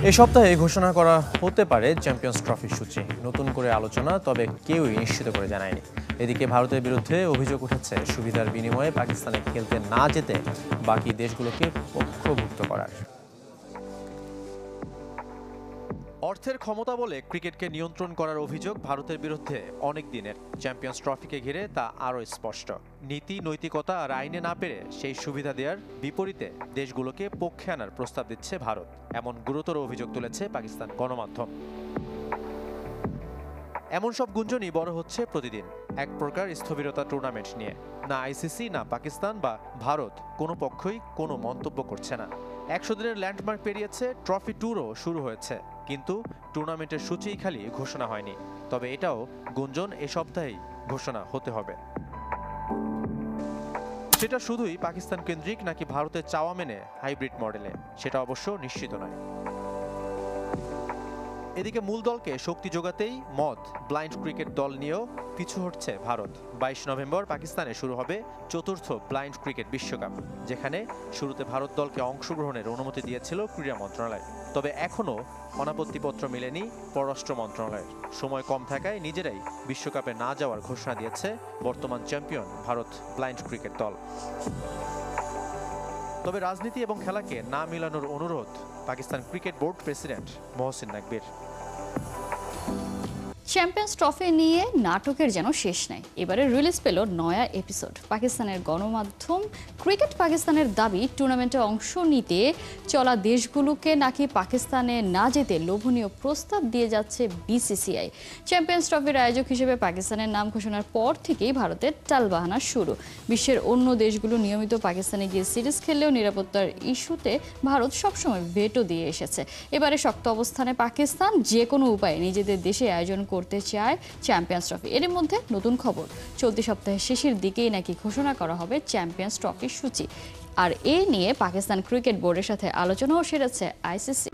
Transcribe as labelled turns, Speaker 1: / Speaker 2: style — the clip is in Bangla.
Speaker 1: এই সপ্তাহে ঘোষণা করা হতে পারে চ্যাম্পিয়ন্স ট্রফির সূচি। নতুন করে আলোচনা, তবে কেউই নিশ্চিত করে জানায়নি। এদিকে ভারতের বিরুদ্ধে অভিযোগ উঠেছে সুবিধার বিনিময়ে পাকিস্তানে খেলতে না যেতে বাকি দেশগুলোকে পক্ষভুক্ত করার। অর্থের ক্ষমতা বলে ক্রিকেটকে নিয়ন্ত্রণ করার অভিযোগ ভারতের বিরুদ্ধে অনেক দিনের। চ্যাম্পিয়ন্স ট্রফিকে ঘিরে তা আরও স্পষ্ট। নীতি, নৈতিকতা আর আইনে না পেরে সেই সুবিধা দেওয়ার বিপরীতে দেশগুলোকে পক্ষে আনার প্রস্তাব দিচ্ছে ভারত, এমন গুরুতর অভিযোগ তুলেছে পাকিস্তান গণমাধ্যম। এমন সব গুঞ্জনই বড় হচ্ছে প্রতিদিন, এক প্রকার স্থবিরতা টুর্নামেন্ট নিয়ে। না আইসিসি, না পাকিস্তান বা ভারত কোনো পক্ষই কোনো মন্তব্য করছে না। 100 দিনের ল্যান্ডমার্ক পেরিয়েছে, ট্রফি ট্যুরও শুরু হয়েছে, কিন্তু টুর্নামেন্টের সূচিই খালি ঘোষণা হয়নি। তবে এটাও গুঞ্জন, এ সপ্তাহেই ঘোষণা হতে হবে। সেটা শুধুই পাকিস্তান কেন্দ্রিক নাকি ভারতের চাওয়া মেনে হাইব্রিড মডেলে, সেটা অবশ্য নিশ্চিত নয়। এদিকে মূল দলকে শক্তি যোগাতেই মত ব্লাইন্ড ক্রিকেট দল নিয়েও পিছু হটছে ভারত। 22 নভেম্বর পাকিস্তানে শুরু হবে চতুর্থ ব্লাইন্ড ক্রিকেট বিশ্বকাপ, যেখানে শুরুতে ভারত দলকে অংশগ্রহণের অনুমতি দিয়েছিল ক্রীড়া মন্ত্রণালয়। তবে এখনও অনাপত্তিপত্র মেলেনি পররাষ্ট্র মন্ত্রণালয়ের। সময় কম থাকায় নিজেরাই বিশ্বকাপে না যাওয়ার ঘোষণা দিয়েছে বর্তমান চ্যাম্পিয়ন ভারত ব্লাইন্ড ক্রিকেট দল। তবে রাজনীতি এবং খেলাকে না মিলানোর অনুরোধ Pakistan cricket board president Mohsin নাকবির।
Speaker 2: চ্যাম্পিয়ন্স ট্রফি নিয়ে নাটকের যেন শেষ নাই। এবারে রিলিজ পেল নয়া এপিসোড। পাকিস্তানের গণমাধ্যম ক্রিকেট পাকিস্তানের দাবি, টুর্নামেন্টে অংশ নিতে চলা দেশগুলোকে নাকি পাকিস্তানে না যেতে লোভনীয় প্রস্তাব দিয়ে যাচ্ছে বিসিসিআই। চ্যাম্পিয়ন্স ট্রফির আয়োজক হিসেবে পাকিস্তানের নাম ঘোষণার পর থেকেই ভারতের টালবাহানা শুরু। বিশ্বের অন্য দেশগুলো নিয়মিত পাকিস্তানে গিয়ে সিরিজ খেললেও নিরাপত্তার ইস্যুতে ভারত সবসময় ভেটো দিয়ে এসেছে। এবারে শক্ত অবস্থানে পাকিস্তান, যে কোনো উপায়ে নিজেদের দেশে আয়োজন করতে চায় চ্যাম্পিয়ন্স ট্রফি। এর মধ্যে নতুন খবর, চলতি সপ্তাহের শেষের দিকেই নাকি ঘোষণা করা হবে চ্যাম্পিয়ন্স ট্রফির সূচি। আর এ নিয়ে পাকিস্তান ক্রিকেট বোর্ডের সাথে আলোচনাও সেরেছে আইসিসি।